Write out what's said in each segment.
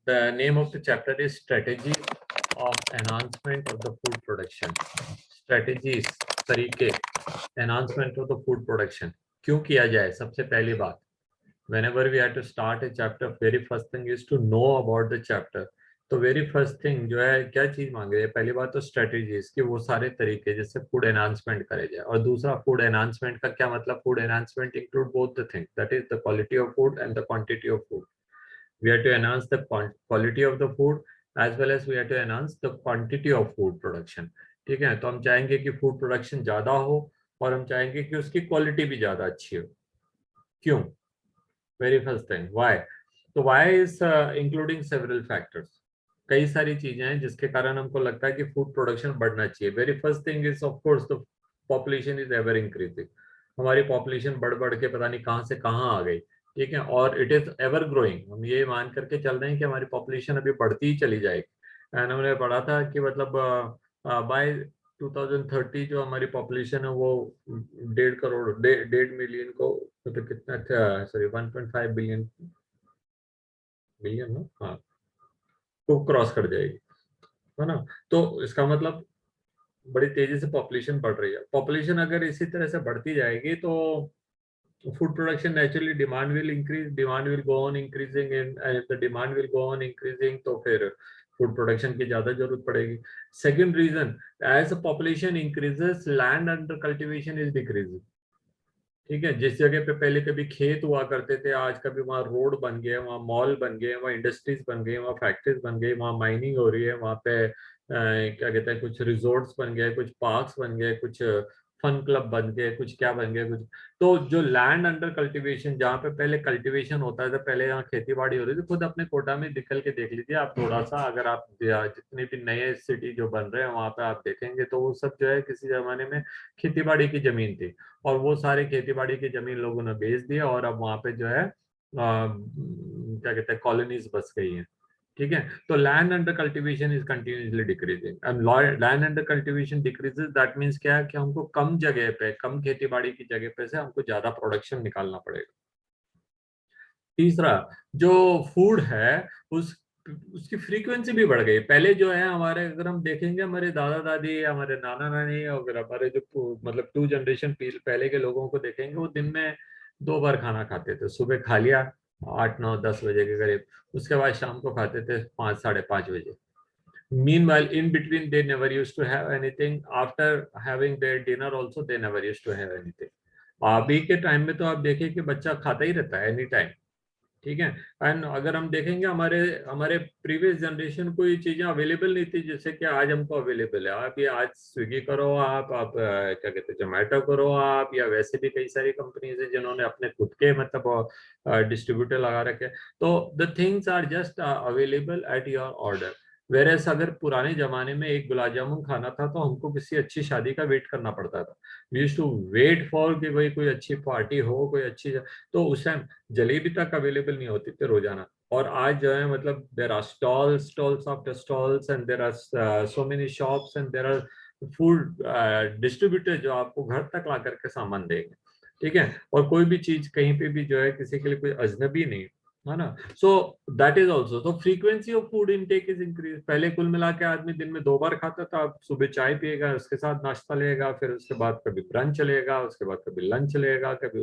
The name of the chapter is Strategy of Enhancement of the Food Production. Strategies, तरीके, enhancement of the food production. क्यों किया जाए? सबसे पहली बात, whenever we have to start a chapter, very first thing is to know about the chapter. तो very first thing जो है क्या चीज मांगे है? पहली बात तो स्ट्रेटेजीज कि वो सारे तरीके जिससे फूड एनहांसमेंट करे जाए, और दूसरा फूड एनहांसमेंट का क्या मतलब? Food enhancement include both the thing, that is the quality of food and the quantity of food. We have to enhance the quality of the food as well as we have to enhance the quantity of food production. ठीक है, तो हम चाहेंगे कि food production ज्यादा हो और हम चाहेंगे कि उसकी क्वालिटी भी ज्यादा अच्छी हो. क्यों? Very first thing, why. तो why is including several factors. कई सारी चीजें हैं जिसके कारण हमको लगता है कि फूड प्रोडक्शन बढ़ना चाहिए. Very first thing is of course the population is ever increasing. हमारी पॉपुलेशन बढ़ बढ़ के पता नहीं कहाँ से कहाँ आ गई. ठीक है, और इट इज एवर ग्रोइंग. हम ये मान करके चल रहे हैं कि हमारी पॉपुलेशन अभी बढ़ती ही चली जाएगी. एंड हमने पढ़ा था कि मतलब बाय 2030 जो हमारी पॉपुलेशन है वो 1.5 करोड़ 1.5 मिलियन को, मतलब कितना था, सॉरी 1.5 बिलियन बिलियन ना, हाँ, को क्रॉस कर जाएगी, है ना. तो इसका मतलब बड़ी तेजी से पॉपुलेशन बढ़ रही है. पॉपुलेशन अगर इसी तरह से बढ़ती जाएगी तो food production naturally demand will increase, demand will go on increasing, and if the demand will go on increasing तो फिर फूड प्रोडक्शन की ज्यादा जरूरत पड़ेगी. Second reason, as a population increases land under cultivation is decreasing. ठीक है, जिस जगह पे पहले कभी खेत हुआ करते थे, आज कभी वहाँ रोड बन गए, वहाँ मॉल बन गए, वहाँ इंडस्ट्रीज बन गई, वहाँ फैक्ट्रीज बन गई, वहाँ माइनिंग हो रही है, वहाँ पे क्या कहते हैं, कुछ रिजोर्ट्स बन गए, कुछ पार्क्स बन गए, कुछ फन क्लब बन गए, कुछ क्या बन गए, कुछ. तो जो लैंड अंडर कल्टीवेशन, जहाँ पे पहले कल्टीवेशन होता था, पहले यहाँ खेती बाड़ी हो रही थी, खुद अपने कोटा में निकल के देख लीजिए आप थोड़ा सा. अगर आप जितने भी नए सिटी जो बन रहे हैं वहां पे आप देखेंगे तो वो सब जो है किसी जमाने में खेती बाड़ी की जमीन थी, और वो सारे खेती बाड़ी की जमीन लोगों ने बेच दिया, और अब वहां पे जो है क्या कहते हैं, कॉलोनीज बस गई हैं. ठीक है, तो land under cultivation is continuously decreasing. And land under cultivation decreases, that means क्या है कि हमको कम जगह पे, कम खेती बाड़ी की जगह पे से हमको ज्यादा प्रोडक्शन निकालना पड़ेगा. तीसरा, जो फूड है उस उसकी फ्रीक्वेंसी भी बढ़ गई. पहले जो है हमारे, अगर हम देखेंगे हमारे दादा दादी, हमारे नाना नानी, अगर हमारे जो मतलब 2 जनरेशन पहले के लोगों को देखेंगे, वो दिन में 2 बार खाना खाते थे. सुबह खा लिया 8 9 10 बजे के करीब, उसके बाद शाम को खाते थे 5 साढ़े 5 बजे. Meanwhile, in between, they never used to have anything. After having their dinner also, they never used to have anything. अभी के टाइम में तो आप देखिए कि बच्चा खाता ही रहता है एनी टाइम. ठीक है, एंड अगर हम देखेंगे हमारे हमारे प्रीवियस जनरेशन को ये चीजें अवेलेबल नहीं थी जैसे कि आज हमको अवेलेबल है. आप ये आज स्विगी करो, आप क्या कहते हैं, जोमेटो करो आप, या वैसे भी कई सारी कंपनीज है जिन्होंने अपने खुद के मतलब डिस्ट्रीब्यूटर लगा रखे. तो the things are just available at your order. Whereas अगर पुराने जमाने में एक गुलाब जामुन खाना था तो हमको किसी अच्छी शादी का वेट करना पड़ता था. We used to wait for कि भाई कोई अच्छी पार्टी हो, कोई अच्छी, तो उस टाइम जलेबी तक अवेलेबल नहीं होती थी रोजाना. और आज जो है मतलब there are stalls after stalls, and there are so many shops, and there are food distributor जो आपको घर तक ला करके सामान देंगे. ठीक है, और कोई भी चीज कहीं पे भी जो है किसी के लिए कोई अजनबी नहीं, है ना. सो दैट इज ऑल्सो, तो frequency of food intake is increase. पहले कुल मिला के आदमी दिन में 2 बार खाता था, अब सुबह चाय पिएगा, उसके साथ नाश्ता लेगा, फिर उसके बाद कभी ब्रंच लेगा, उसके बाद कभी लंच लेगा, कभी.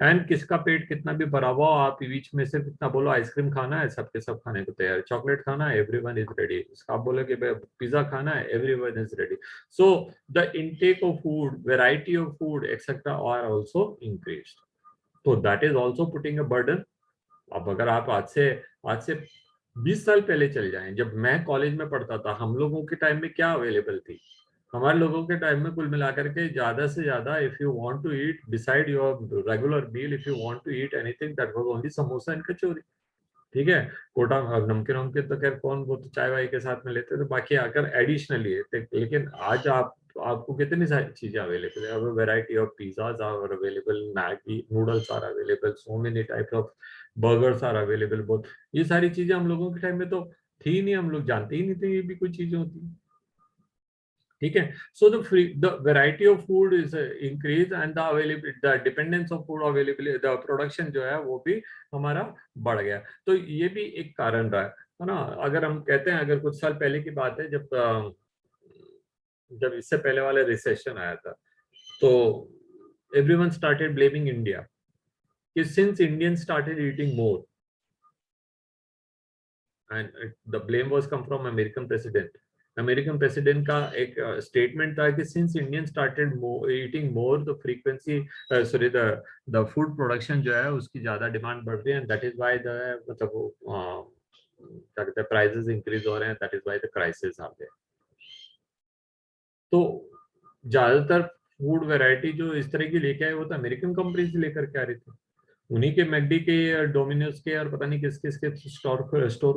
एंड किसका पेट कितना भी भरा हुआ, आप बीच में से कितना बोलो आइसक्रीम खाना है, सबके सब खाने को तैयार. चॉकलेट खाना है, एवरीवन इज रेडी. आप बोले कि पिज्जा खाना है, everyone is ready. So the intake of food, variety of food etcetera are also increased. तो that is also putting a burden. अब अगर आप आज से 20 साल पहले चले जाएं, जब मैं कॉलेज में पढ़ता था, हम लोगों के टाइम में क्या अवेलेबल थी? हमारे लोगों के टाइम में कुल मिलाकर के ज्यादा से ज्यादा, if you want to eat beside your regular meal, if you want to eat anything, that was only samosa and kachori. ठीक है, कोटा नमकीन नमकीन तो खैर कौन, वो तो चाय वाय के साथ में लेते थे, बाकी अगर एडिशनली है. लेकिन आज आपको कितनी सारी चीजें अवेलेबल है. Variety of pizzas are available, Maggi noodles are available, so many types of burgers are available. बहुत ये सारी चीजें हम लोगों के टाइम में तो थी नहीं, हम लोग जानते ही नहीं थे ये भी कोई चीजें होती. ठीक है, so the variety of food is increase, and the availability, the dependence of food availability, the production जो है वो भी हमारा बढ़ गया. तो ये भी एक कारण रहा है. है ना। अगर हम कहते हैं, अगर कुछ साल पहले की बात है, जब इससे पहले वाला रिसेशन आया था, तो एवरीवन स्टार्टेड ब्लेमिंग इंडिया कि since Indian started eating more, and the blame was come from American president. American president का एक स्टेटमेंट था कि since Indian started eating more, the frequency, sorry, the food production जो है उसकी ज्यादा demand बढ़ रही है, and that is why the, मतलब क्या कहते हैं, प्राइसेस इंक्रीज हो रहे हैं, that is why the crisis आ गया। तो ज्यादातर फूड वैरायटी जो इस तरह की लेके आए वो तो अमेरिकन कंपनीज लेकर के आ रही थी। उन्हीं के मैकडी के, डोमिनोज के, और पता नहीं किस किस के स्टोर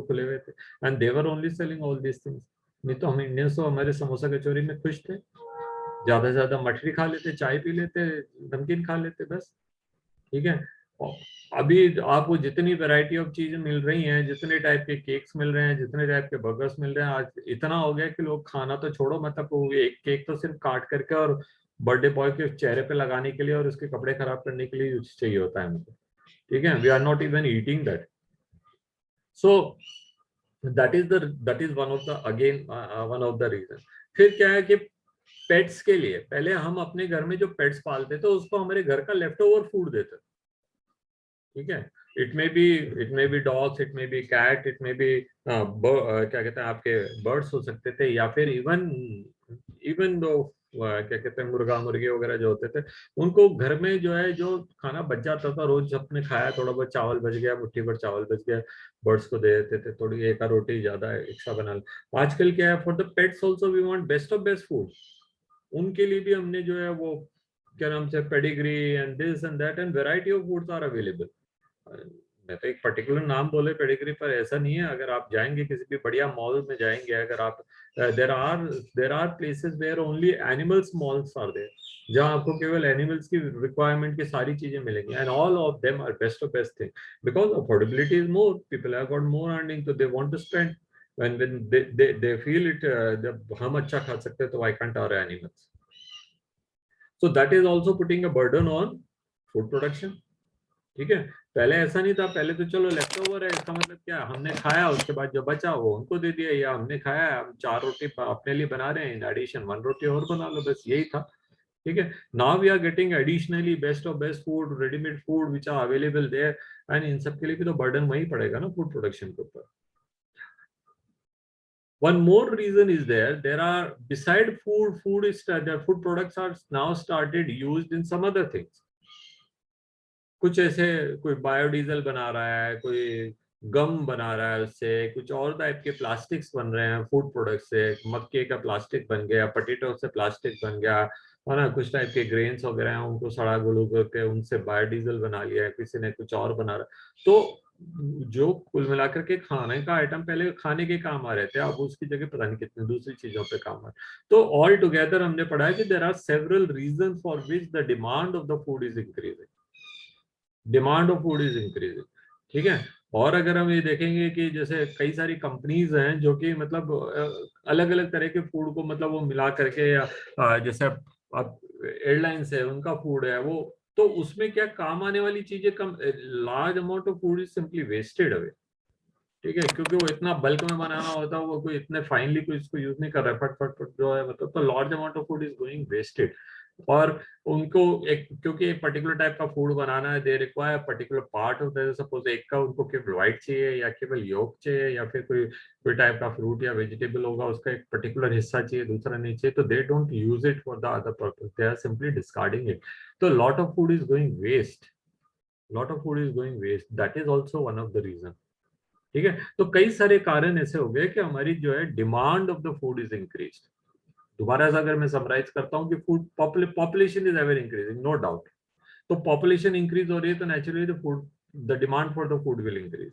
खुले हुए थे, and they were only selling all these things. नहीं तो हम इंडियंस तो हमारे समोसा कचौरी में खुश थे, ज्यादा से ज्यादा मठरी खा लेते, चाय पी लेते, नमकीन खा लेते, बस। ठीक है। और अभी आपको जितनी वैरायटी ऑफ चीजें मिल रही हैं, जितने टाइप के केक्स मिल रहे हैं, जितने टाइप के बर्गर्स मिल रहे हैं, आज इतना हो गया कि लोग खाना तो छोड़ो, मतलब वो एक केक तो सिर्फ काट करके और बर्थडे बॉय के चेहरे पे लगाने के लिए और उसके कपड़े खराब करने के लिए यूज चाहिए होता है हमको। ठीक है, we are not even eating that. So that is one of the, again one of the reason. फिर क्या है कि पेट्स के लिए पहले हम अपने घर में जो पेट्स पालते थे उसको हमारे घर का लेफ्ट ओवर फूड देते। ठीक है। It may be dogs, it may be cat, it may be क्या कहते हैं आपके बर्ड्स हो सकते थे, या फिर इवन इवन दो क्या कहते हैं मुर्गा मुर्गी वगैरह जो होते थे, उनको घर में जो है जो खाना बच जाता था, रोज अपने खाया, थोड़ा बहुत चावल बच गया, मुट्ठी भर चावल बच गया, बर्ड्स को दे देते थे, थोड़ी एक रोटी ज्यादा एक्स्ट्रा बना ली। आजकल क्या है, for the pets also we want best of best food. उनके लिए भी हमने जो है वो क्या नाम से Pedigree and this and that and variety of foods are available. मैं तो एक पर्टिकुलर नाम बोले पेडिग्री पर, ऐसा नहीं है। अगर आप जाएंगे किसी भी बढ़िया मॉल में जाएंगे, अगर आप, there are places where only animals malls are there, जहाँ आपको केवल एनिमल्स की रिक्वायरमेंट की सारी चीजें मिलेंगी, and all of them are best of best thing, because affordability is more, people have got more earning, तो they want to spend, when they feel it, जब हम अच्छा खा सकते हैं तो why can't our animals? So that is also putting a burden on food production. ठीक है। पहले ऐसा नहीं था, पहले तो चलो लेफ्ट ओवर है, इसका मतलब क्या, हमने खाया, उसके बाद जो बचा वो उनको दे दिया, या हमने खाया, हम 4 रोटी अपने लिए बना रहे हैं, इन एडिशन 1 रोटी और बना लो, बस यही था। ठीक है। Now we are getting additionally best of best food, readymade food which are available there, and इन सब के लिए भी तो बर्डन वही पड़ेगा ना फूड प्रोडक्शन के ऊपर। One more reason is there are, beside food products are now started used in some other things. कुछ ऐसे, कोई बायोडीजल बना रहा है, कोई गम बना रहा है उससे, कुछ और टाइप के प्लास्टिक्स बन रहे हैं फूड प्रोडक्ट से, मक्के का प्लास्टिक बन गया, पोटैटो से प्लास्टिक बन गया, और ना कुछ टाइप के ग्रेन्स वगैरह हैं उनको सड़ा गलू करके उनसे बायोडीजल बना लिया है, किसी ने कुछ और बना रहा। तो जो कुल मिलाकर के खाने का आइटम पहले खाने के काम आ रहे थे, अब उसकी जगह पता नहीं कितनी दूसरी चीजों पे काम आ रहे। तो ऑल टुगेदर हमने पढ़ा है कि there are several reason for which the demand of the food is increasing, demand of food is increasing. ठीक है। और अगर हम ये देखेंगे कि जैसे कई सारी कंपनीज हैं जो कि मतलब अलग अलग तरह के फूड को मतलब वो मिला करके, या जैसे अब एयरलाइंस है उनका फूड है वो, तो उसमें क्या काम आने वाली चीजें कम, large amount of food is simply wasted away. ठीक है, क्योंकि वो इतना बल्क में बनाना होता है, वो कोई इतने फाइनली कोई इसको यूज नहीं कर रहा है, फट फट फट जो है, मतलब तो large amount of food is going wasted. और उनको एक, क्योंकि एक पर्टिकुलर टाइप का फूड बनाना है, they require particular part of the, suppose एक का उनको केवल व्हाइट चाहिए, या केवल योक चाहिए, या फिर कोई कोई टाइप का फ्रूट या वेजिटेबल होगा उसका एक पर्टिकुलर हिस्सा चाहिए, दूसरा नहीं चाहिए, तो they don't use it for the other purpose, they are simply discarding it. तो lot of food is going waste, lot of food is going waste, that is also one of the reason. ठीक है। तो कई सारे कारण ऐसे हो गए कि हमारी जो है demand of the food is increase. दोबारा से अगर मैं समराइज करता हूँ कि food population is ever increasing, no doubt. तो पॉपुलेशन इंक्रीज हो रही है तो naturally the demand for the food will increase.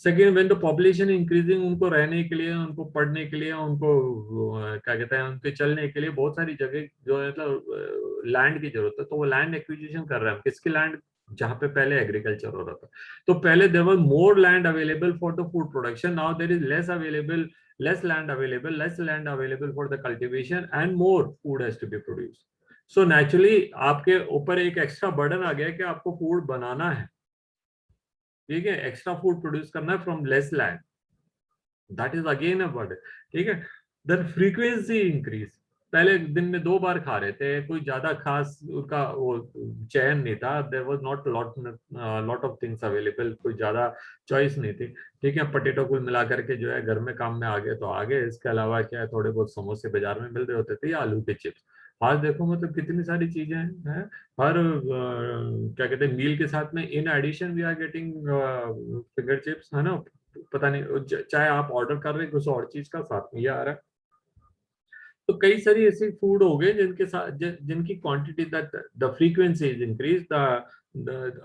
Second, when the population increasing, उनको रहने के लिए, उनको पढ़ने के लिए, उनको क्या कहते हैं, उनके चलने के लिए बहुत सारी जगह जो है मतलब लैंड की जरूरत है, तो वो लैंड एक्विजिशन कर रहे हैं। किसकी लैंड? जहाँ पे पहले एग्रीकल्चर हो रहा था, तो पहले there was more land available for the food production, now there is less land available for the cultivation, and more food has to be produce. So naturally आपके ऊपर एक एक्स्ट्रा बर्डन आ गया कि आपको फूड बनाना है। ठीक है, एक्स्ट्रा फूड प्रोड्यूस करना है from less land. That is again a burden, ठीक है। देन फ्रीक्वेंसी इंक्रीज, पहले दिन में 2 बार खा रहे थे, कोई ज्यादा खास उनका वो चयन नहीं था, there was not lot of things available, कोई ज्यादा चॉइस नहीं थी, ठीक है। पोटैटो को मिला करके जो है घर में काम में आ गए तो आ गए, इसके अलावा क्या है, थोड़े बहुत समोसे बाजार में मिल रहे होते थे या आलू के चिप्स। आज देखो मतलब कितनी सारी चीजें हैं, हर क्या कहते हैं मील के साथ में in addition we are getting finger chips, है ना। पता नहीं चाहे आप ऑर्डर कर रहे हैं कुछ और चीज का, साथ में ये आ रहा है। तो कई सारी ऐसे फूड हो गए जिनके साथ जिनकी quantity, the frequency is increase,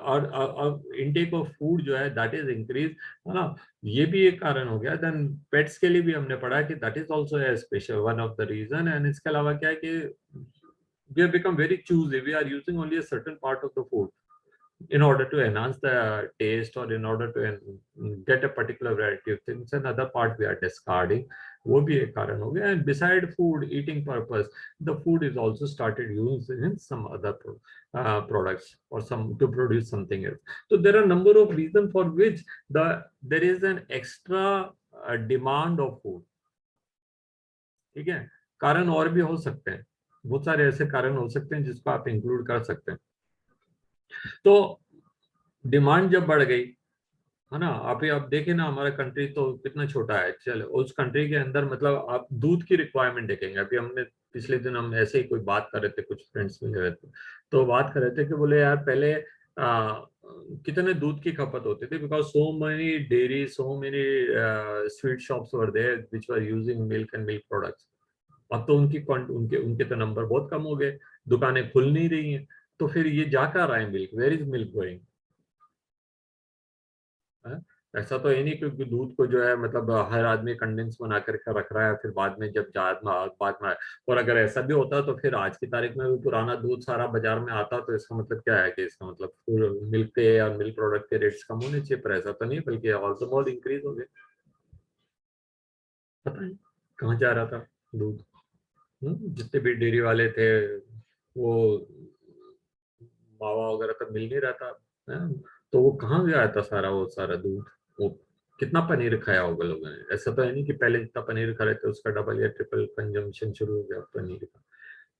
और इनटेक ऑफ फूड जो है दैट इज इंक्रीज, है ना। ये भी एक कारण हो गया। देन पेट्स के लिए भी हमने पढ़ा कि that is also a special one of the reason. And इसके अलावा क्या है कि we have become very choosy, we are using only a certain part of the food in order to enhance the taste, or in order to get a particular variety of things, another part we are discarding, वो भी एक कारण हो गया। And beside food eating purpose, the food is also started using in some other products, or some to produce something else. So there are a number of reasons for which there is an extra demand of food, ठीक है। कारण और भी हो सकते हैं, बहुत सारे ऐसे कारण हो सकते हैं जिसको आप इंक्लूड कर सकते हैं। तो डिमांड जब बढ़ गई, है ना, आप देखें ना, हमारा कंट्री तो कितना छोटा है, चलो उस कंट्री के अंदर मतलब आप दूध की रिक्वायरमेंट देखेंगे। अभी हमने पिछले दिन हम ऐसे ही कोई बात कर रहे थे, कुछ फ्रेंड्स मिले हुए थे, तो बात कर रहे थे कि बोले यार पहले कितने दूध की खपत होती थी, because so many dairy, so many sweet shops were there which were using milk and milk products. अब तो उनके उनके तो नंबर बहुत कम हो गए, दुकानें खुल नहीं रही हैं, तो फिर ये जा कर रहा है milk, where is milk going? ऐसा तो है नहीं क्योंकि दूध को जो है मतलब हर आदमी कंडेंस बना करके रख रहा है, फिर बाद में जब बाद में, और अगर ऐसा भी होता तो फिर आज की तारीख में भी पुराना दूध सारा बाजार में आता, तो इसका मतलब क्या है कि इसका मतलब मिल्क के या मिल्क प्रोडक्ट के रेट्स कम होने चाहिए, पर ऐसा तो नहीं, बल्कि ऑल्सो बहुत इंक्रीज हो गए। पता नहीं कहाँ जा रहा था दूध। जितने भी डेयरी वाले थे वो मावा वगैरह तो मिल नहीं रहा था, है? तो वो कहाँ गया था सारा, वो सारा दूध, वो कितना पनीर खाया होगा लोगों ने, ऐसा तो है नहीं कि पहले जितना पनीर खा रहे थे उसका डबल या ट्रिपल कंजम्पशन शुरू हो गया पनीर का।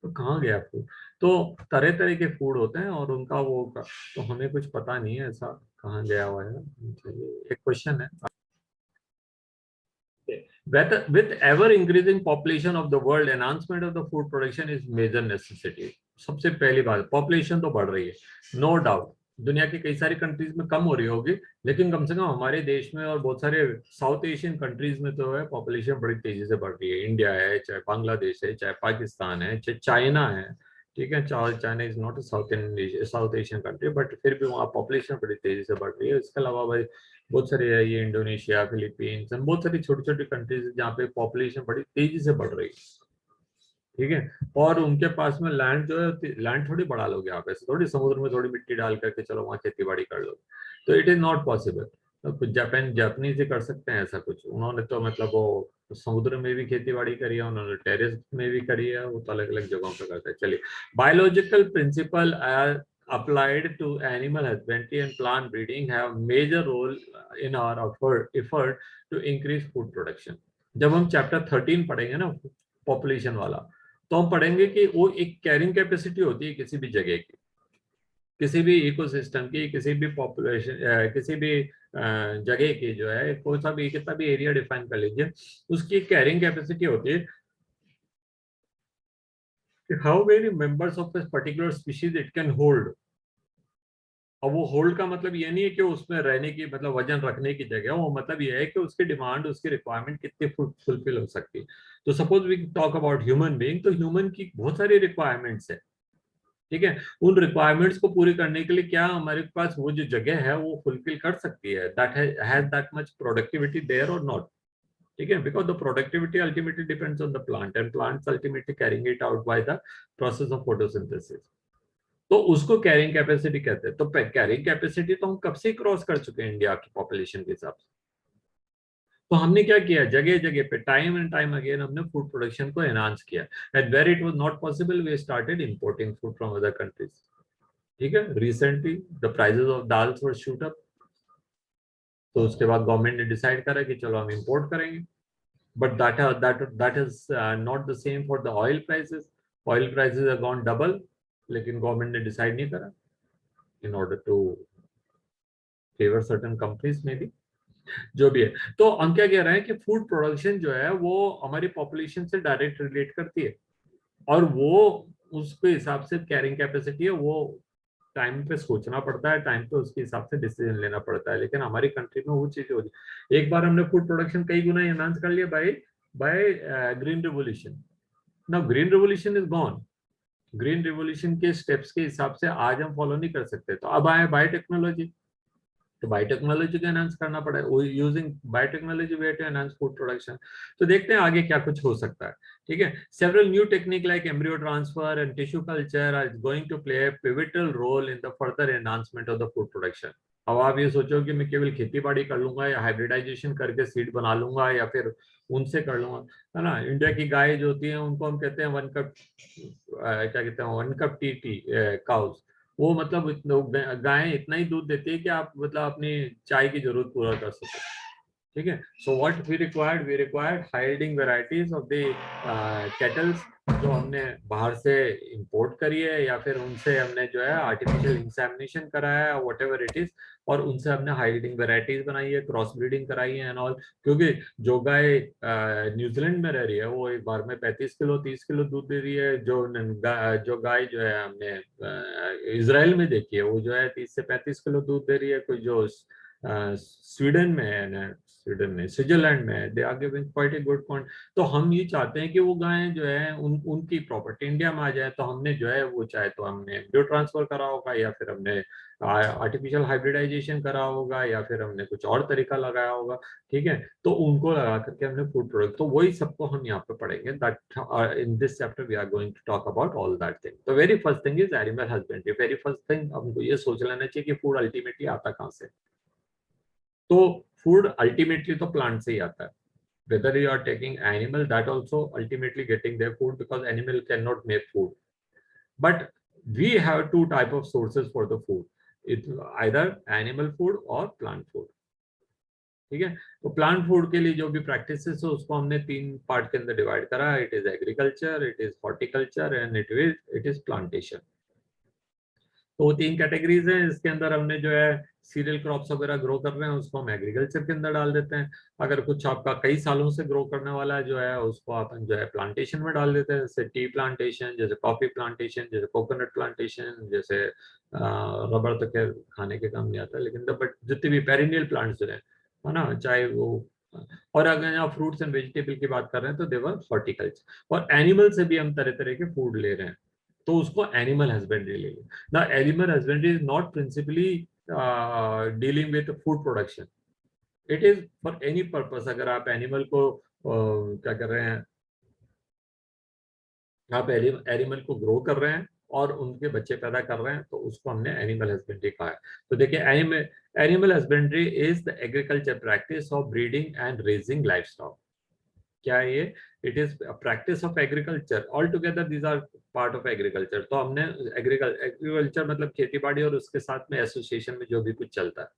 तो कहाँ गया फूड? तो तरह तरह के फूड होते हैं और उनका वो तो हमें कुछ पता नहीं है ऐसा कहाँ गया हुआ है। चलिए, एक क्वेश्चन है, with ever increasing population of the world, enhancement of the food production is major necessity। सबसे पहली बात, पॉपुलेशन तो बढ़ रही है, नो डाउट। दुनिया की कई सारी कंट्रीज में कम हो रही होगी, लेकिन कम से कम हमारे देश में और बहुत सारे साउथ एशियन कंट्रीज में तो है पॉपुलेशन बड़ी तेजी से बढ़ रही है। इंडिया है, चाहे बांग्लादेश है, चाहे पाकिस्तान है, चाहे चाइना है, ठीक है। China is not south Asian country, but फिर भी वहाँ पॉपुलेशन बड़ी तेजी से बढ़ रही है। इसके अलावा भाई बहुत सारे है, ये इंडोनेशिया, फिलीपींस, बहुत सारी छोटी छोटी कंट्रीज जहाँ पे पॉपुलेशन बड़ी तेजी से बढ़ रही है, ठीक है। और उनके पास में लैंड जो है, लैंड थोड़ी बढ़ा लोगे आप, ऐसे थोड़ी समुद्र में थोड़ी मिट्टी डाल करके चलो वहाँ खेती बाड़ी कर लो, तो इट इज नॉट पॉसिबल। तो कुछ जापानीज ही कर सकते हैं ऐसा कुछ, उन्होंने तो मतलब वो समुद्र में भी खेती बाड़ी करी है, उन्होंने टेरेस में भी करी है, वो तो अलग अलग जगहों पे करते हैं। चलिए, biological principle applied to animal husbandry and plant breeding have major role in our effort to increase food production। जब हम चैप्टर 13 पढ़ेंगे ना, पॉपुलेशन वाला, तो हम पढ़ेंगे कि वो एक कैरिंग कैपेसिटी होती है किसी भी जगह की, किसी भी इकोसिस्टम की, किसी भी पॉपुलेशन, किसी भी जगह की जो है, कोई सा भी कितना भी एरिया डिफाइन कर लीजिए, उसकी कैरिंग कैपेसिटी होती है कि how many members of this particular species it can hold. अब वो होल्ड का मतलब ये नहीं है कि उसमें रहने की मतलब वजन रखने की जगह, वो मतलब ये है कि उसकी डिमांड, उसकी रिक्वायरमेंट कितनी फुलफिल हो सकती है। तो suppose we talk about human being, तो ह्यूमन की बहुत सारी रिक्वायरमेंट्स है, ठीक है। उन रिक्वायरमेंट्स को पूरी करने के लिए क्या हमारे पास वो जो जगह है वो फुलफिल कर सकती है, that has that much productivity there और नॉट, ठीक है। Because the productivity ultimately depends on the plant, and plants ultimately carrying it out by the process of photosynthesis. तो उसको कैरिंग कैपेसिटी कहते हैं। तो कैरिंग कैपेसिटी तो हम कब से क्रॉस कर चुके हैं इंडिया की पॉपुलेशन के हिसाब से। तो हमने क्या किया, जगह जगह पे टाइम एंड टाइम अगेन हमने फूड प्रोडक्शन को एनहांस किया, and where it was not possible we started importing food from other countries, ठीक है। Recently the prices of dals were shoot up, तो उसके बाद गवर्नमेंट ने डिसाइड करा कि चलो हम इंपोर्ट करेंगे, but that is not the same for the oil prices. Oil prices have gone double, लेकिन गवर्नमेंट ने डिसाइड नहीं करा in order to favour certain companies में भी, जो भी है. तो हम क्या कह रहे हैं कि फूड प्रोडक्शन जो है वो हमारी पॉपुलेशन से डायरेक्ट रिलेट करती है, और वो उसके हिसाब से कैरिंग कैपेसिटी है, वो टाइम पे सोचना पड़ता है, टाइम पे उसके हिसाब से डिसीजन लेना पड़ता है. लेकिन हमारी कंट्री में वो चीज हो रही, एक बार हमने फूड प्रोडक्शन कई गुना एनहांस कर लिया by by green revolution. Now green revolution is gone. Green revolution के स्टेप्स के हिसाब से आज हम फॉलो नहीं कर सकते, तो अब आए बायोटेक्नोलॉजी. तो बायोटेक्नोलॉजी को एनहांस करना पड़ा, using biotechnology way to enhance food production. तो देखते हैं आगे क्या कुछ हो सकता है. ठीक है, several new technique like embryo transfer and tissue culture are going to play a pivotal role in the further enhancement of the food production. अब आप ये सोचो कि मैं केवल खेती बाड़ी कर लूंगा या हाइब्रिडाइजेशन करके सीड बना लूंगा या फिर उनसे कर लूंगा, है ना. इंडिया की गाय जो होती है उनको हम कहते हैं वन कप, क्या कहते हैं, वन कप टी काउस. वो मतलब गायें इतना ही दूध देती है कि आप मतलब अपनी चाय की जरूरत पूरा कर सको. ठीक है. So what we required hybriding varieties of the cattles, जो हमने बाहर से इंपोर्ट करी है या फिर उनसे हमने जो है आर्टिफिशियल इंसेमिनेशन कराया है, वट एवर इट इज, और उनसे हमने हाइब्रिडिंग वेराइटीज बनाई है, क्रॉस ब्रीडिंग कराई है एंड ऑल. क्योंकि जो गाय न्यूजीलैंड में रह रही है वो एक बार में 35 किलो 30 किलो दूध दे रही है, जो गाय जो है हमने इसराइल में देखी है वो जो है 30 से 35 किलो दूध दे रही है. कोई जो स्वीडन में है ना, स्वीडन में स्विट्जरलैंड में है, they are giving quite a good point. तो हम ये चाहते हैं कि वो गायें जो है उनकी प्रॉपर्टी इंडिया में आ जाए. तो हमने जो है वो चाहे तो हमने एम्ब्रियो ट्रांसफर करा होगा या फिर हमने आर्टिफिशियल हाइब्रिडाइजेशन करा होगा या फिर हमने कुछ और तरीका लगाया होगा. ठीक है, तो उनको लगा करके हमने फूड प्रोडक्ट, तो वही सबको हम यहाँ पे पढ़ेंगे. That in this chapter we are going to talk about all that thing. तो very first thing is animal husbandry. Very first thing हमको ये सोच लेना चाहिए कि फूड अल्टीमेटली आता कहाँ से. तो फूड अल्टीमेटली तो प्लांट से ही आता है. Whether you are taking animal, that also ultimately getting their food, because animal cannot make food. But we have two type of sources for the food. It's either animal food or plant food. ठीक है. तो plant food के लिए जो भी practices है उसको हमने 3 पार्ट के अंदर डिवाइड करा. It is agriculture, it is horticulture and it is plantation. तो वो 3 कैटेगरीज हैं. इसके अंदर हमने जो है सीरियल क्रॉप्स वगैरह ग्रो कर रहे हैं उसको हम एग्रीकल्चर के अंदर डाल देते हैं. अगर कुछ आपका कई सालों से ग्रो करने वाला जो है उसको अपन जो है प्लांटेशन में डाल देते हैं. जैसे टी प्लांटेशन, जैसे कॉफी प्लांटेशन, जैसे कोकोनट प्लांटेशन, जैसे रबर तो खैर खाने के काम नहीं आता, लेकिन बट जितने भी पेरिनियल प्लांट्स जो है ना, चाहे वो, और अगर आप फ्रूट्स एंड वेजिटेबल की बात कर रहे हैं तो देवर हॉर्टिकल्चर. और एनिमल से भी हम तरह तरह के फूड ले रहे हैं, तो उसको एनिमल हस्बेंड्री ले लें. ना animal husbandry is not principally dealing with food production. It is for any purpose. अगर आप एनिमल को क्या कर रहे हैं, आप एनिमल को ग्रो कर रहे हैं और उनके बच्चे पैदा कर रहे हैं, तो उसको हमने एनिमल हस्बेंड्री कहा है. तो देखिए animal husbandry is the agriculture practice of breeding and raising livestock. क्या है ये? It is practice of agriculture. All together these are part of agriculture. तो हमने एग्रीकल्चर मतलब खेती बाड़ी और उसके साथ में एसोसिएशन में जो भी कुछ चलता है.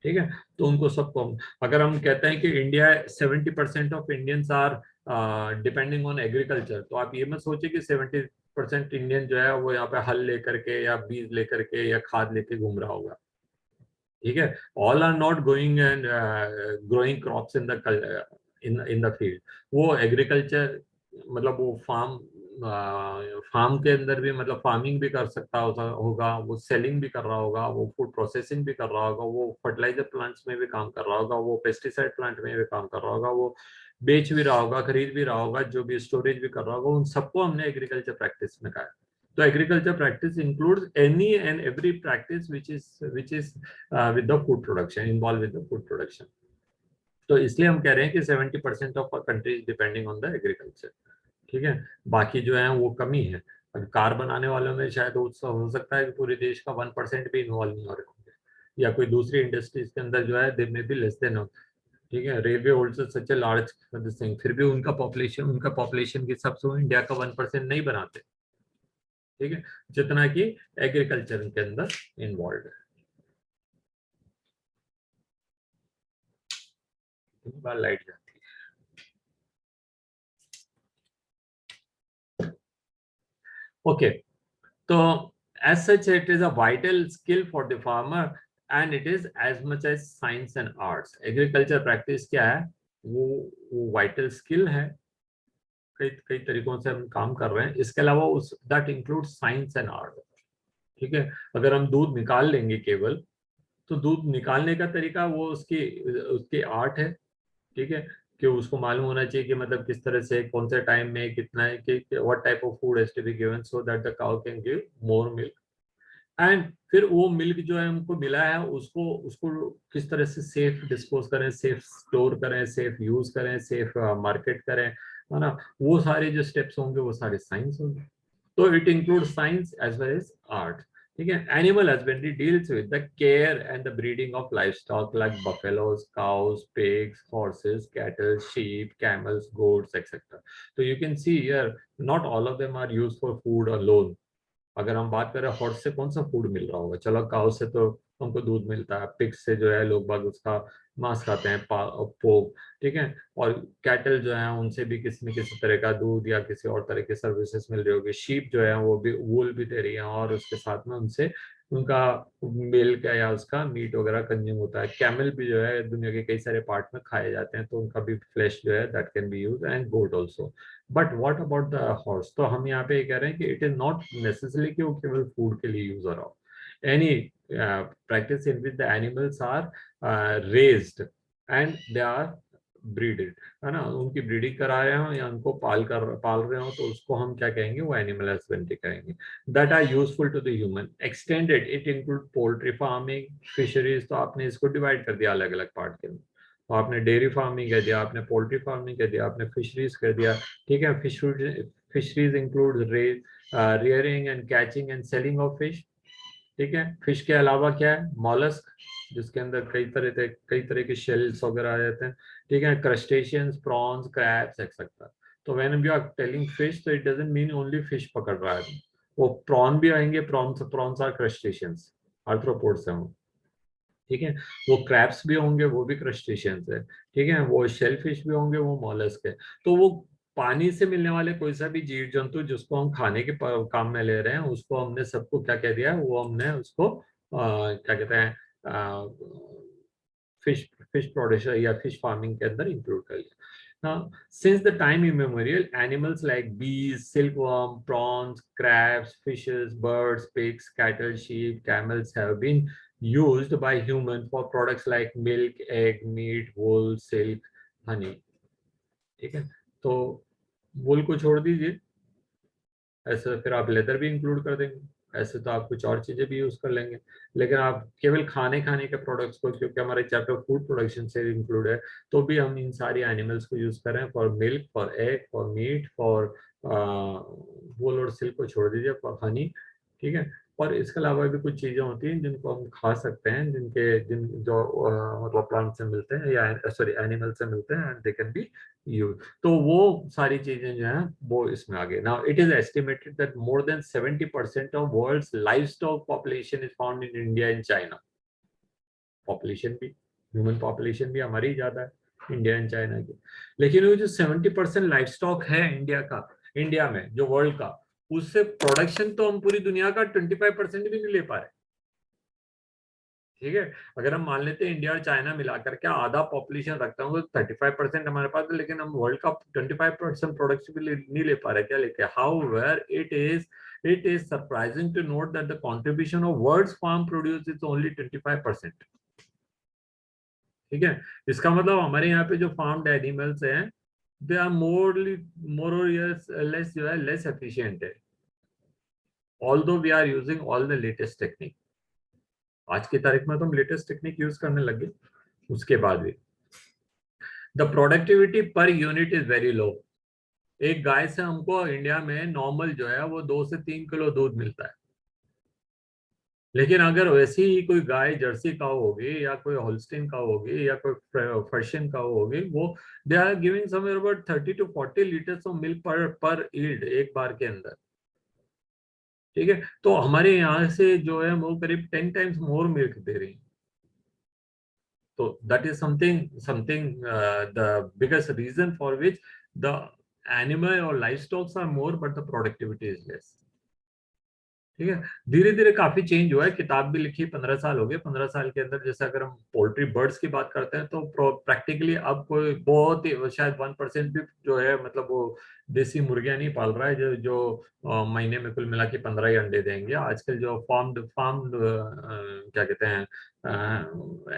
ठीक है, तो उनको सबको अगर हम कहते हैं कि India 70% of Indians are depending on agriculture, तो आप ये मत सोचिए कि 70% इंडियन जो है वो यहाँ पे हल लेकर के या बीज लेकर के या खाद लेके घूम रहा होगा. ठीक है, all are not going and growing crops in the in the field. वो एग्रीकल्चर मतलब वो फार्म के अंदर भी मतलब फार्मिंग भी कर सकता होगा, वो सेलिंग भी कर रहा होगा, वो फूड प्रोसेसिंग भी कर रहा होगा, वो फर्टिलाइजर प्लांट्स में भी काम कर रहा होगा, वो पेस्टिसाइड प्लांट में भी काम कर रहा होगा, वो बेच भी रहा होगा, खरीद भी रहा होगा, जो भी स्टोरेज भी कर रहा होगा. उन सबको हमने एग्रीकल्चर प्रैक्टिस में कहा है. तो agriculture practice includes any and every practice which is with the food production, involved with the food production. तो इसलिए हम कह रहे हैं कि 70% of countries depending on the agriculture. ठीक है, बाकी जो है वो कमी है. कार बनाने वालों में शायद हो सकता है कि पूरे देश का 1% भी इन्वॉल्व नहीं हो रहे होंगे, या कोई दूसरी इंडस्ट्रीज के अंदर जो है दे में भी लेस देन. ठीक है, railway holds such a large thing, फिर भी उनका पॉपुलेशन के हिसाब से वो इंडिया का 1% नहीं बनाते. ठीक है, जितना कि एग्रीकल्चर के अंदर इन्वॉल्व है. इतनी बार लाइट जाती है। ओके, तो as such it is a vital skill for the farmer and it is as much as science and arts. Agriculture practice क्या है, वो वाइटल स्किल है, कई कई तरीकों से हम काम कर रहे हैं। इसके अलावा उस that include science and art. ठीक है, अगर हम दूध निकाल लेंगे केवल, तो दूध निकालने का तरीका वो उसकी उसकी आर्ट है। ठीक है, कि उसको मालूम होना चाहिए कि मतलब किस तरह से कौन से टाइम में कितना है, कि what type of food has to be given so that the cow can give more milk. And फिर वो मिल्क जो है हमको मिला है, उसको उसको किस तरह से सेफ डिस्पोज करें, सेफ स्टोर करें, सेफ यूज करें, सेफ मार्केट करें, है ना। वो सारे जो स्टेप्स होंगे वो सारे साइंस होंगे। तो it include science as well as art. ठीक है, animal husbandry deals with the care and the breeding of livestock like buffaloes, cows, pigs, horses, cattle, sheep, camels, goats etcetera. तो you can see here not all of them are used for food alone. अगर हम बात करें horse से कौन सा food मिल रहा होगा, चलो काउ से तो हमको दूध मिलता है, पिग से जो है लोग बाग उसका मांस खाते हैं, पोक। ठीक है, और कैटल जो है उनसे भी किसी न किसी तरह का दूध या किसी और तरह की सर्विसेज मिल रही होगी। शीप जो है वो भी वूल भी दे रही है, और उसके साथ में उनसे उनका मिल्क या उसका मीट वगैरह कंज्यूम होता है। कैमल भी जो है दुनिया के कई सारे पार्ट में खाए जाते हैं, तो उनका भी फ्लैश जो है that can be use, and goat also. But what about the horse, तो हम यहाँ पे ये कह रहे हैं कि इट इज नॉट नेसेसरी कि वो केवल फूड के लिए यूज हो रहा हो। Any practice in with the animals are raised and they are breeded, है ना, उनकी ब्रीडिंग करा रहे हो या उनको पाल रहे हो, तो उसको हम क्या कहेंगे, वो एनिमल हस्बेंड्री कहेंगे। That are useful to the human. Extended it include poultry farming, fisheries, तो आपने इसको डिवाइड कर दिया अलग अलग पार्ट के अंदर। तो आपने डेयरी फार्मिंग कह दिया, आपने पोल्ट्री फार्मिंग कह दिया, आपने फिशरीज कह दिया। ठीक है, fisheries include rearing and catching and selling of fish. ठीक है, फिश के अलावा क्या है, मॉलस्क, जिसके अंदर कई तरह के शेल्स वगैरह आ जाते हैं। ठीक है, क्रस्टेशियंस, प्रॉन्स, क्रैब्स एक्सेट्रा। तो when we are telling fish, तो it doesn't mean only fish पकड़ रहा है, वो प्रॉन भी आएंगे, प्रॉन्स आर क्रस्टेशियंस, आर्थ्रोपोड्स हैं वो। ठीक है, वो क्रैब्स भी होंगे, वो भी क्रस्टेशियंस है। ठीक है, वो शेल फिश भी होंगे, वो मॉलस्क है। तो वो पानी से मिलने वाले कोई सा भी जीव जंतु जिसको हम खाने के काम में ले रहे हैं, उसको हमने सबको क्या कह दिया, वो हमने उसको क्या कहते हैं, फिश फिश प्रोडक्शन या फिश फार्मिंग के अंदर इंक्लूड कर लिया। Now, since the time immemorial, animals like bees, silkworm, prawns, crabs, fishes, birds, pigs, cattle, sheep, camels have been used by humans for products like milk, egg, meat, wool, silk, honey. ठीक है, तो वूल को छोड़ दीजिए, ऐसे फिर आप leather भी इंक्लूड कर देंगे, ऐसे तो आप कुछ और चीजें भी यूज कर लेंगे। लेकिन आप केवल खाने खाने के प्रोडक्ट्स को, क्योंकि हमारे चैप्टर फूड प्रोडक्शन से इंक्लूड है, तो भी हम इन सारी एनिमल्स को यूज करें for milk, for egg, for meat, for wool और सिल्क को छोड़ दीजिए, फॉर हनी। ठीक है, और इसके अलावा भी कुछ चीजें होती हैं जिनको हम खा सकते हैं, जो मतलब प्लांट से मिलते हैं या सॉरी एनिमल से मिलते हैं, and they can be use. तो वो सारी चीजें जो हैं वो इसमें आ गई। Now it is estimated that more than 70% of world's livestock population is found in India and China. Population भी, ह्यूमन पॉपुलेशन भी हमारी ही ज्यादा है इंडिया एंड चाइना की। लेकिन वो जो 70% लाइफ स्टॉक है इंडिया का, इंडिया में जो वर्ल्ड का, उससे प्रोडक्शन तो हम पूरी दुनिया का 25% भी नहीं ले पा रहे। ठीक है, अगर हम मान लेते हैं इंडिया और चाइना मिलाकर के आधा पॉपुलेशन रखता हूँ, तो 35% हमारे पास है, लेकिन हम वर्ल्ड का 25% प्रोडक्शन भी नहीं ले पा रहे। क्या लेके, how where it is surprising to note that the contribution of world's farm produce is only 25%। ठीक है, इसका मतलब हमारे यहाँ पे जो फार्म्ड एनिमल्स हैं, दे आर मोर और लेस जो है लेस एफिशिएंट है, although we are using all the latest technique. आज की तारीख में तो हम लेटेस्ट टेक्निक यूज करने लगे, उसके बाद भी the productivity per unit is very low. एक गाय से हमको इंडिया में नॉर्मल जो है वो 2 से 3 किलो दूध मिलता है। लेकिन अगर वैसी ही कोई गाय जर्सी काऊ होगी या कोई होल्स्टीन काऊ होगी या कोई पर्शियन काऊ होगी, वो they are giving somewhere about 30 to 40 litres of milk per yield एक बार के अंदर। ठीक है, तो हमारे यहाँ से जो है वो करीब 10 टाइम्स मोर मिल्क दे रही है। So that is something the biggest reason for which the animal or livestock are more but the productivity is less. ठीक है, धीरे धीरे काफी चेंज हुआ है, किताब भी लिखी 15 साल हो गए, 15 साल के अंदर जैसे अगर हम पोल्ट्री बर्ड्स की बात करते हैं तो प्रैक्टिकली अब कोई बहुत ही शायद 1% भी जो है मतलब वो देसी मुर्गियां नहीं पाल रहा है जो जो महीने में कुल मिला के 15 ही अंडे देंगे। आजकल जो फार्म्ड क्या कहते हैं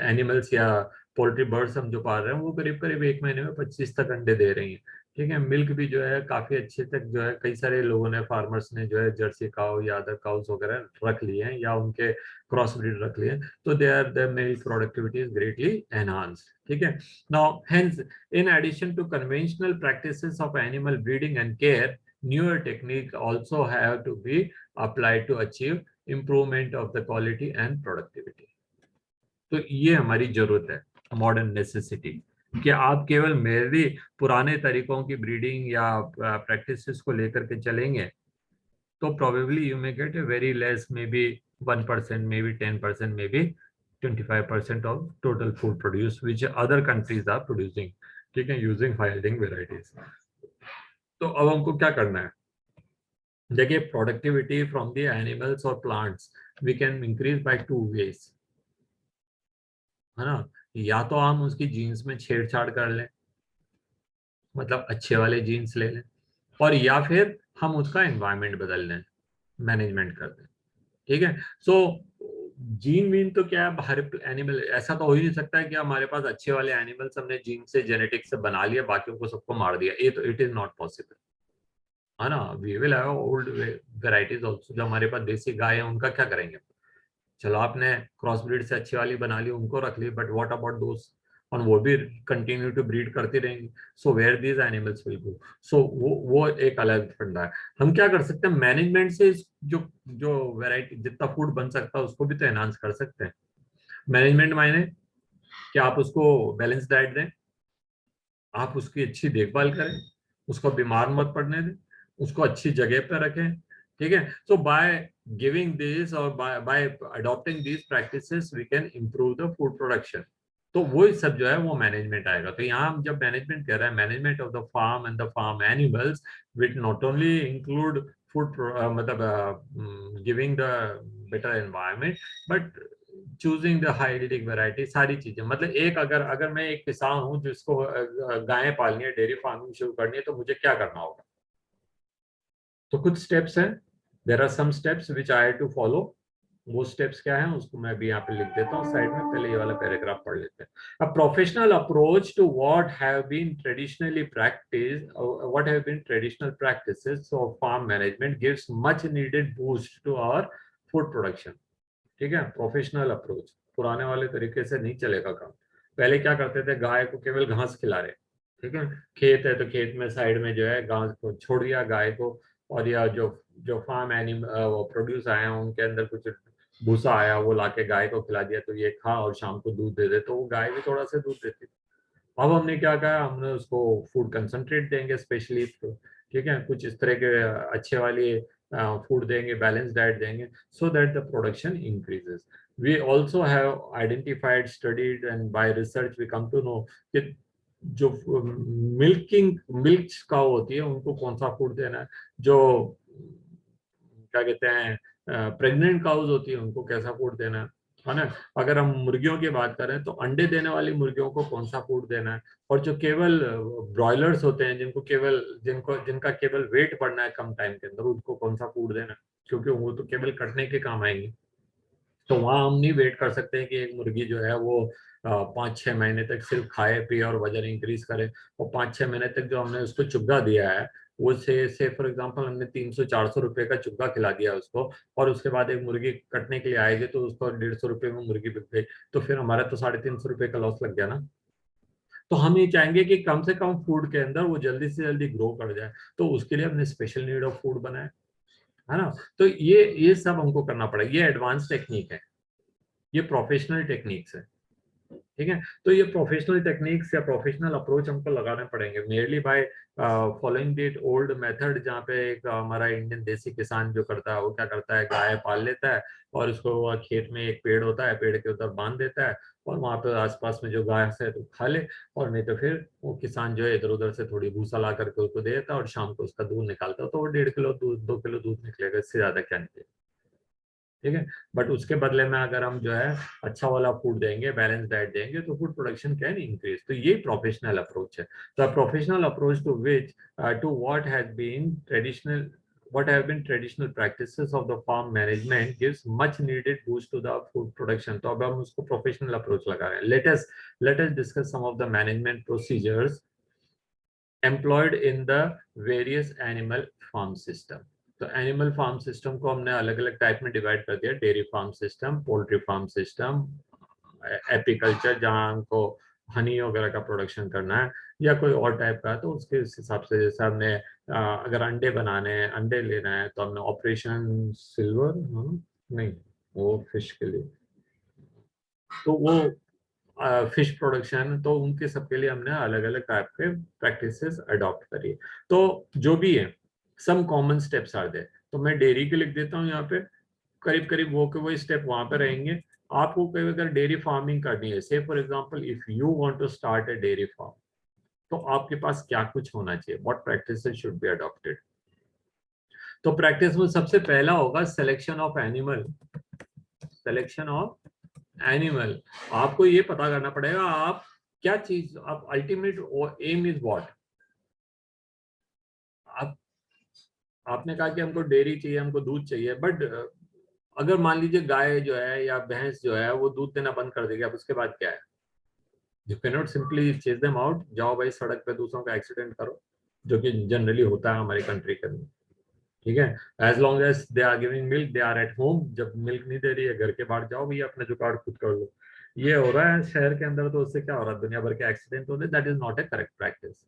एनिमल्स या पोल्ट्री बर्ड्स हम जो पाल रहे हैं वो करीब करीब एक महीने में 25 तक अंडे दे रही हैं। ठीक है, मिल्क भी जो है काफी अच्छे तक जो है कई सारे लोगों ने फार्मर्स ने जो है जर्सी काउ या अदर काउस वगैरह रख लिए हैं या उनके क्रॉस ब्रीड रख लिए हैं, तो their milk productivity is greatly enhanced. ठीक है, now hence in addition to conventional practices of animal breeding and care, newer technique also have to be applied to achieve improvement of the quality and productivity. तो ये हमारी जरूरत है, modern necessity, कि आप केवल मेरे पुराने तरीकों की ब्रीडिंग या प्रैक्टिसेस को लेकर के चलेंगे तो probably you may get a very less, maybe 1%, maybe 10%, maybe 25% of total food produce which other countries are producing. ठीक है, यूजिंग हाई यील्डिंग वेराइटीज। तो अब हमको क्या करना है, देखिए प्रोडक्टिविटी फ्रॉम द एनिमल्स और plants we can increase by 2 ways, है ना। या तो हम उसकी जीन्स में छेड़छाड़ कर लें, मतलब अच्छे वाले जीन्स ले लें, और या फिर हम उसका एनवायरनमेंट बदल लें, मैनेजमेंट कर दें। ठीक है, सो जीन वीन तो क्या है, हर एनिमल ऐसा तो हो ही नहीं सकता है कि हमारे पास अच्छे वाले एनिमल्स हमने जीन से जेनेटिक्स से बना लिया बाकियों को सबको मार दिया, ये तो इट इज नॉट पॉसिबल, है ना। We will have old varieties also, जो हमारे पास देसी गाय है उनका क्या करेंगे। चलो आपने क्रॉस ब्रीड से अच्छी वाली बना ली, उनको रख ली, बट व्हाट अबाउट दोस, और वो भी कंटिन्यू टू ब्रीड करती रहेंगी, so where these animals will go. So वो एक अलग फंडा है। हम क्या कर सकते हैं, मैनेजमेंट से जो जो वैरायटी जितना फूड बन सकता है उसको भी तो एनहांस कर सकते हैं। मैनेजमेंट मायने कि आप उसको बैलेंस डाइट दें, आप उसकी अच्छी देखभाल करें, उसको बीमार मत पड़ने दें, उसको अच्छी जगह पर रखें। ठीक है, सो बाय गिविंग दिस और by adopting this practices we can improve the food production. तो वो सब जो है वो मैनेजमेंट आएगा। तो यहाँ हम जब मैनेजमेंट कर रहे हैं, management of the farm and the farm animals which not only include food मतलब giving the better environment but choosing the high yielding variety, सारी चीजें। मतलब एक अगर मैं एक किसान हूँ जिसको गायें पालनी है, डेयरी फार्मिंग शुरू करनी है, तो मुझे क्या करना होगा। तो कुछ स्टेप्स हैं, there are some steps which I have to follow. वो स्टेप्स क्या हैं उसको मैं भी यहाँ पे लिख देता हूँ साइड में, पहले ये वाला पैराग्राफ पढ़ लेते हैं। A professional approach to what have been traditionally practised, what have been traditional practices of farm management gives much needed boost to our food production. ठीक है, प्रोफेशनल अप्रोच, पुराने वाले तरीके से नहीं चलेगा काम। पहले क्या करते थे, गाय को केवल घास खिला रहे, ठीक है, खेत है तो खेत में साइड में जो है घास को छोड़ दिया गाय को, और या जो जो फार्म एनिमल प्रोड्यूस आए हैं उनके अंदर कुछ भूसा आया वो लाके गाय को खिला दिया, तो ये खा और शाम को दूध दे दे, तो वो गाय भी थोड़ा सा दूध देती। अब हमने क्या कहा, हमने उसको फूड कंसंट्रेट देंगे स्पेशली, ठीक है, कुछ इस तरह के अच्छे वाली फूड देंगे, बैलेंस डाइट देंगे, so that the production increases. We also have identified, studied and by research we come to know कि जो मिल्क काउ होती है उनको कौन सा फूड देना है, जो क्या कहते हैं प्रेग्नेंट काउज होती है उनको कैसा फूड देना है ना। अगर हम मुर्गियों की बात करें तो अंडे देने वाली मुर्गियों को कौन सा फूड देना है, और जो केवल ब्रॉयलर्स होते हैं जिनका केवल वेट बढ़ना है कम टाइम के अंदर, उनको कौन सा फूड देना है, क्योंकि वो तो केवल कटने के काम आएंगे। तो वहां हम नहीं वेट कर सकते हैं कि एक मुर्गी जो है वो 5-6 महीने तक सिर्फ खाए पिए और वजन इंक्रीज करे, और 5-6 महीने तक जो हमने उसको चुग्गा दिया है वो से फॉर एग्जांपल हमने 300-400 रुपए का चुग्गा खिला दिया उसको, और उसके बाद एक मुर्गी कटने के लिए आएगी तो उसको 150 रुपए में मुर्गी बिक गई, तो फिर हमारा तो 350 रुपए का लॉस लग गया ना। तो हम ये चाहेंगे कि कम से कम फूड के अंदर वो जल्दी से जल्दी ग्रो कर जाए, तो उसके लिए हमने स्पेशल नीड ऑफ फूड बनाया, है ना। तो ये सब हमको करना पड़ेगा, ये एडवांस टेक्निक है, ये प्रोफेशनल टेक्निक्स है। ठीक है, तो ये प्रोफेशनल टेक्निक्स या प्रोफेशनल अप्रोच हमको लगाने पड़ेंगे, merely by following that old method, जहाँ पे एक हमारा इंडियन देसी किसान जो करता है वो क्या करता है, गाय पाल लेता है और उसको खेत में एक पेड़ होता है, पेड़ के ऊपर बांध देता है, और वहां पे आसपास में जो घास है तो खा ले, और नहीं तो फिर वो किसान जो है इधर उधर से थोड़ी भूसा ला करके उसको दे देता, और शाम को उसका दूध निकालता, तो वो 1.5 किलो दूध 2 किलो दूध निकलेगा, इससे ज्यादा क्या निकलेगा। ठीक है, बट उसके बदले में अगर हम जो है अच्छा वाला फूड देंगे, बैलेंस डाइट देंगे, तो फूड प्रोडक्शन कैन इंक्रीज। तो ये प्रोफेशनल अप्रोच है। तो professional approach to which to what has been traditional, what have been traditional practices of the farm management gives much needed boost to the food production. तो अब हम उसको professional approach लगा रहे हैं। let us discuss some of the management procedures employed in the various animal farm system. तो animal farm system को हमने अलग अलग टाइप में डिवाइड कर दिया, dairy farm system, poultry farm system, apiculture जहाँ हमको हनी वगैरह का प्रोडक्शन करना है, या कोई और टाइप का, तो उसके हिसाब से जैसे हमने अगर अंडे बनाने हैं, अंडे लेना है, तो हमने ऑपरेशन सिल्वर, नहीं वो फिश के लिए, तो वो फिश प्रोडक्शन, तो उनके सबके लिए हमने अलग अलग टाइप के प्रैक्टिसेस अडॉप्ट करी। तो जो भी है, some common steps are there. तो मैं डेयरी के लिख देता हूँ यहाँ पे, करीब करीब वो के वो स्टेप वहां पे रहेंगे। आपको कहीं अगर डेयरी फार्मिंग करनी है, say for example if you want to start a dairy farm, तो आपके पास क्या कुछ होना चाहिए, what practices should be adopted. तो प्रैक्टिस में सबसे पहला होगा selection of animal. Selection of animal, आपको ये पता करना पड़ेगा आप क्या चीज, आप अल्टीमेट एम इज व्हाट। आप आपने कहा कि हमको डेयरी चाहिए, हमको दूध चाहिए, बट अगर मान लीजिए गाय जो है या भैंस जो है वो दूध देना बंद कर देगी, अब उसके बाद क्या है। You can not simply chase them out, जाओ भाई सड़क पे दूसरों का एक्सीडेंट करो, जो कि जनरली होता है हमारी कंट्री के अंदर। ठीक है, as long as they are giving milk, they are at home. जब मिल्क नहीं दे रही है, घर के बाहर जाओ भैया, अपने जुगाड़ खुद कर लो। ये हो रहा है शहर के अंदर, तो उससे क्या हो रहा है, दुनिया भर के एक्सीडेंट हो रहे, that is not a correct practice.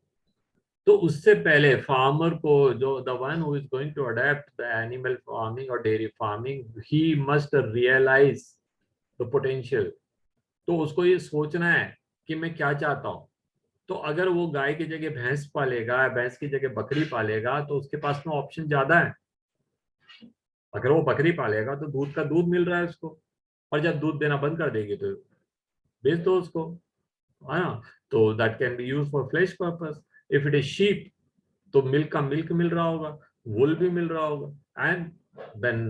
तो उससे पहले फार्मर को, जो the one who is going to adapt the animal farming और dairy farming, he must realise the potential. तो उसको ये सोचना है कि मैं क्या चाहता हूँ। तो अगर वो गाय की जगह भैंस पालेगा, भैंस की जगह बकरी पालेगा, तो उसके पास में ऑप्शन ज्यादा है। अगर वो बकरी पालेगा तो दूध का दूध मिल रहा है उसको, और जब दूध देना बंद कर देगी तो बेच दो उसको, है ना। तो that can be use for flash purpose. If it is sheep, तो मिल्क का मिल्क मिल रहा होगा, वूल भी मिल रहा होगा, एंड देन